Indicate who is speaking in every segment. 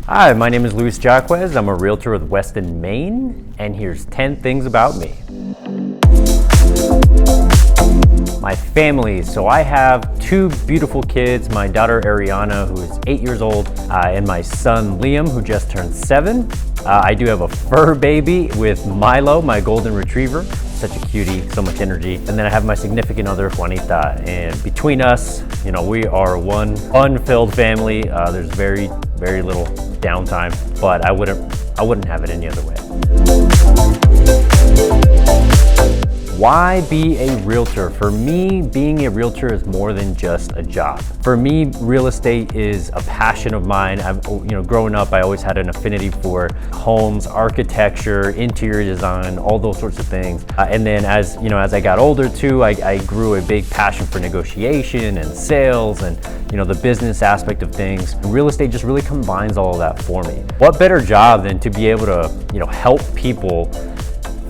Speaker 1: Hi, my name is Luis Jaquez. I'm a realtor with Weston, Maine, and here's 10 things about me. My family. So I have two beautiful kids, my daughter Ariana, who is 8 years old, and my son Liam, who just turned 7. I do have a fur baby with Milo, my golden retriever. Such a cutie, so much energy. And then I have my significant other, Juanita. And between us, we are one fun-filled family. There's very little downtime, but I wouldn't have it any other way. Why be a realtor? For me, being a realtor is more than just a job. For me, real estate is a passion of mine. Growing up, I always had an affinity for homes, architecture, interior design, all those sorts of things. And then as I got older too, I grew a big passion for negotiation and sales and the business aspect of things. And real estate just really combines all of that for me. What better job than to be able to help people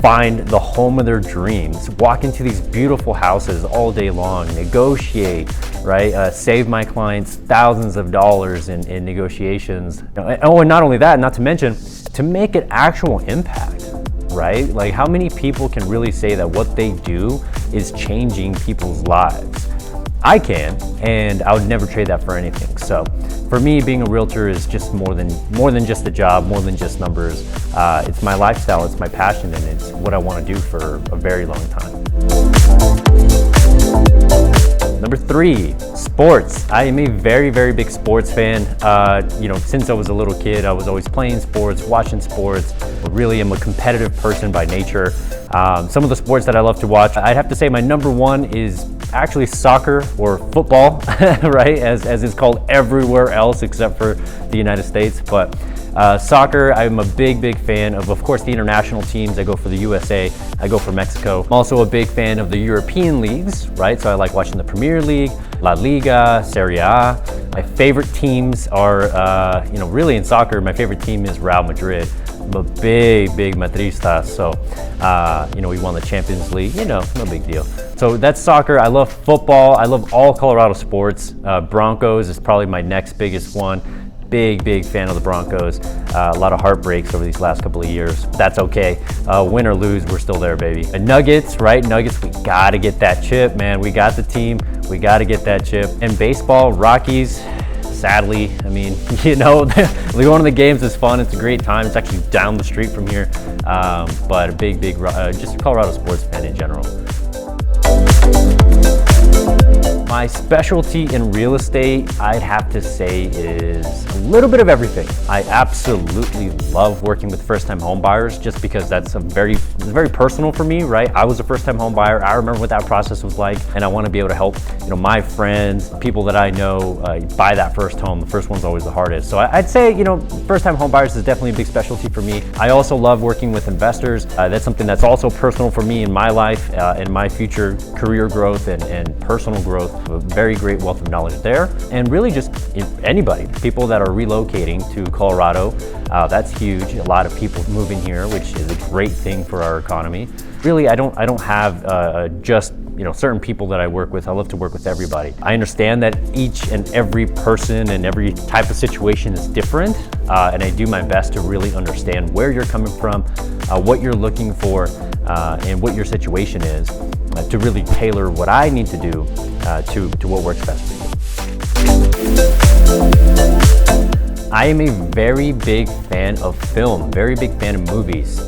Speaker 1: find the home of their dreams, walk into these beautiful houses all day long, negotiate, right? Save my clients thousands of dollars in negotiations. Oh, and not only that, not to mention, to make an actual impact, right? Like, how many people can really say that what they do is changing people's lives? I can, and I would never trade that for anything. So for me, being a realtor is just more than just a job, more than just numbers. It's my lifestyle, it's my passion, and it's what I want to do for a very long time. Number 3, sports. I am a very big sports fan. Since I was a little kid, I was always playing sports, watching sports. I really am a competitive person by nature. Some of the sports that I love to watch, I'd have to say my number 1 is actually soccer or football, right? As it's called everywhere else except for the United States. But soccer, I'm a big fan of course, the international teams. I go for the USA, I go for Mexico. I'm also a big fan of the European leagues, right? So I like watching the Premier League, La Liga, Serie A. My favorite teams are, really in soccer, my favorite team is Real Madrid. I'm a big Madrista, so, we won the Champions League, no big deal. So that's soccer. I love football. I love all Colorado sports. Broncos is probably my next biggest one. Big fan of the Broncos. A lot of heartbreaks over these last couple of years. That's okay. Win or lose, we're still there, baby. And Nuggets, right? Nuggets, we gotta get that chip, man. We got the team. We gotta get that chip. And baseball, Rockies. Sadly, going to the games is fun. It's a great time. It's actually down the street from here. But a big, just a Colorado sports fan in general. My specialty in real estate, I'd have to say, is a little bit of everything. I absolutely love working with first-time home buyers just because it's very personal for me, right? I was a first-time home buyer. I remember what that process was like, and I want to be able to help, my friends, people that I know buy that first home. The first one's always the hardest. So I'd say, first-time home buyers is definitely a big specialty for me. I also love working with investors. That's something that's also personal for me in my life, in my future career growth and personal growth. A very great wealth of knowledge there. And really just anybody, people that are relocating to Colorado, that's huge. A lot of people moving here, which is a great thing for our economy. Really, I don't have just certain people that I work with. I love to work with everybody. I understand that each and every person and every type of situation is different, and I do my best to really understand where you're coming from, what you're looking for, and what your situation is, to really tailor what I need to do to what works best for you. I am a very big fan of film, very big fan of movies.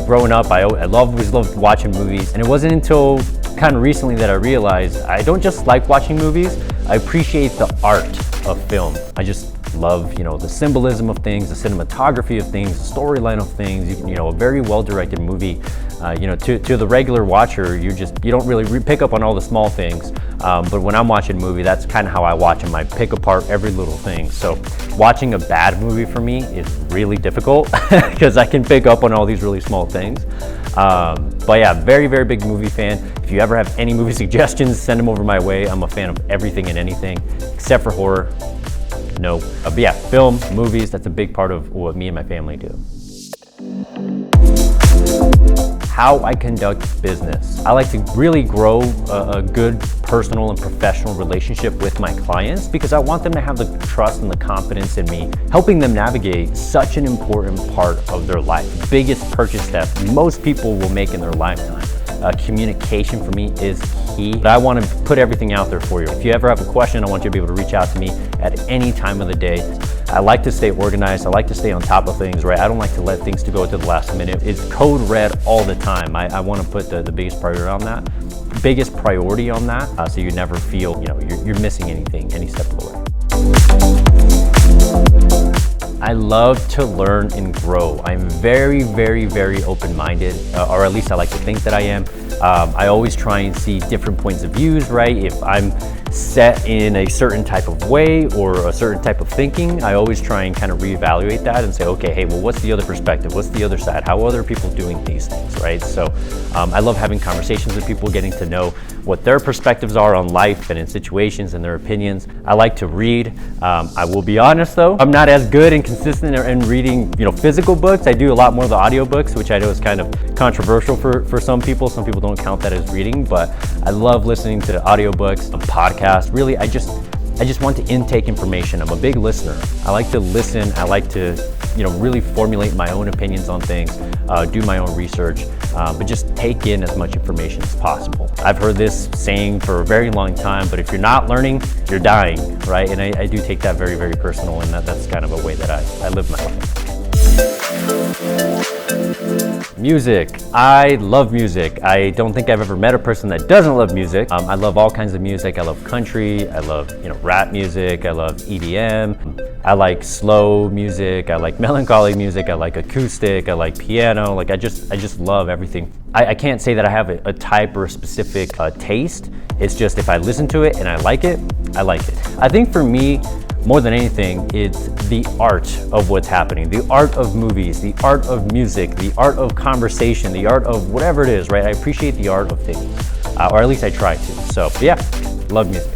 Speaker 1: Growing up, I always loved watching movies, and it wasn't until kind of recently that I realized I don't just like watching movies, I appreciate the art of film. I just love, the symbolism of things, the cinematography of things, the storyline of things. A very well-directed movie. To the regular watcher, you don't really pick up on all the small things. But when I'm watching a movie, that's kind of how I watch them. I pick apart every little thing. So watching a bad movie for me is really difficult because I can pick up on all these really small things. But yeah, very big movie fan. If you ever have any movie suggestions, send them over my way. I'm a fan of everything and anything except for horror. No. But yeah, film, movies, that's a big part of what me and my family do. How I conduct business. I like to really grow a good personal and professional relationship with my clients because I want them to have the trust and the confidence in me, helping them navigate such an important part of their life. The biggest purchase step most people will make in their lifetime. Communication for me is key. But I want to put everything out there for you. If you ever have a question, I want you to be able to reach out to me at any time of the day. I like to stay organized. I like to stay on top of things, right? I don't like to let things to go to the last minute. It's code red all the time. I want to put the biggest priority on that. So you never feel, you're missing anything, any step of the way. I love to learn and grow. I'm very, very, very open-minded, or at least I like to think that I am. I always try and see different points of views, right? If I'm set in a certain type of way or a certain type of thinking, I always try and kind of reevaluate that and say, okay, hey, well, what's the other perspective? What's the other side? How are other people doing these things, right? So I love having conversations with people, getting to know what their perspectives are on life and in situations and their opinions. I like to read. I will be honest though, I'm not as good and consistent in reading, physical books. I do a lot more of the audiobooks, which I know is kind of controversial for some people. Some people don't count that as reading, but I love listening to audiobooks, podcasts. Really, I just want to intake information. I'm a big listener. I like to listen. I like to, really formulate my own opinions on things, do my own research, but just take in as much information as possible. I've heard this saying for a very long time, but if you're not learning, you're dying, right? And I do take that very, very personal, and that's kind of a way that I live my life. Music. I love music. I don't think I've ever met a person that doesn't love music. I love all kinds of music. I love country. I love, rap music. I love EDM. I like slow music. I like melancholy music. I like acoustic. I like piano. Like I just love everything. I can't say that I have a type or a specific taste. It's just if I listen to it and I like it, I like it. I think for me, more than anything, it's the art of what's happening, the art of movies, the art of music, the art of conversation, the art of whatever it is, right? I appreciate the art of things, or at least I try to. So yeah, love music.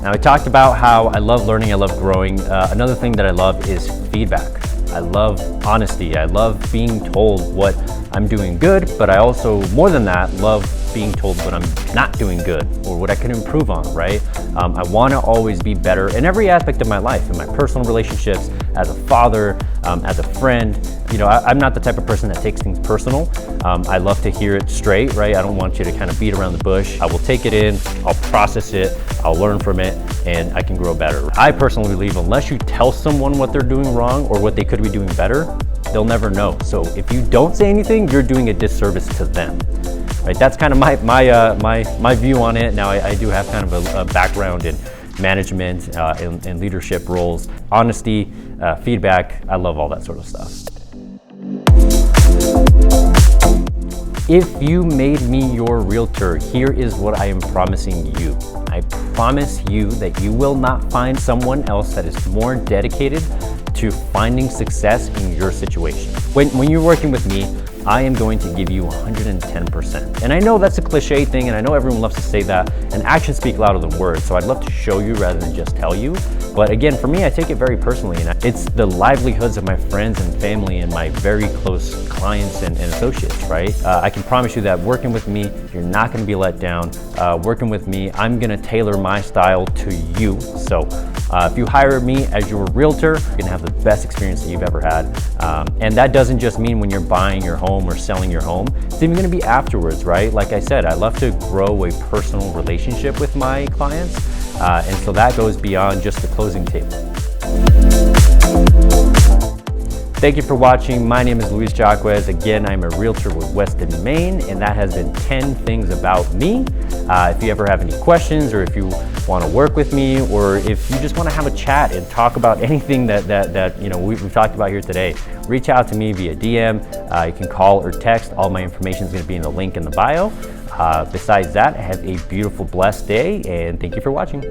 Speaker 1: Now I talked about how I love learning, I love growing. Another thing that I love is feedback. I love honesty. I love being told what I'm doing good, but I also, more than that, love being told what I'm not doing good or what I can improve on, right? I want to always be better in every aspect of my life, in my personal relationships, as a father, as a friend. I'm not the type of person that takes things personal. I love to hear it straight, right? I don't want you to kind of beat around the bush. I will take it in, I'll process it, I'll learn from it, and I can grow better. I personally believe unless you tell someone what they're doing wrong or what they could be doing better, they'll never know. So if you don't say anything, you're doing a disservice to them. Right, that's kind of my view on it. Now I do have kind of a background in management and leadership roles. Honesty, feedback, I love all that sort of stuff. If you made me your realtor, here is what I am promising you. I promise you that you will not find someone else that is more dedicated to finding success in your situation. When you're working with me, I am going to give you 110%. And I know that's a cliche thing, and I know everyone loves to say that, and actions speak louder than words, so I'd love to show you rather than just tell you. But again, for me, I take it very personally, and it's the livelihoods of my friends and family and my very close clients and associates, right? I can promise you that working with me, you're not gonna be let down. Working with me, I'm gonna tailor my style to you. So if you hire me as your realtor, you're gonna have the best experience that you've ever had. And that doesn't just mean when you're buying your home or selling your home. It's even gonna be afterwards, right? Like I said, I love to grow a personal relationship with my clients. And so that goes beyond just the closing table. Thank you for watching. My name is Luis Jaquez. Again, I'm a realtor with Weston, Maine, and that has been 10 things about me. If you ever have any questions, or if you want to work with me, or if you just want to have a chat and talk about anything that we've talked about here today, reach out to me via DM. You can call or text. All my information is going to be in the link in the bio. Besides that, have a beautiful, blessed day, and thank you for watching.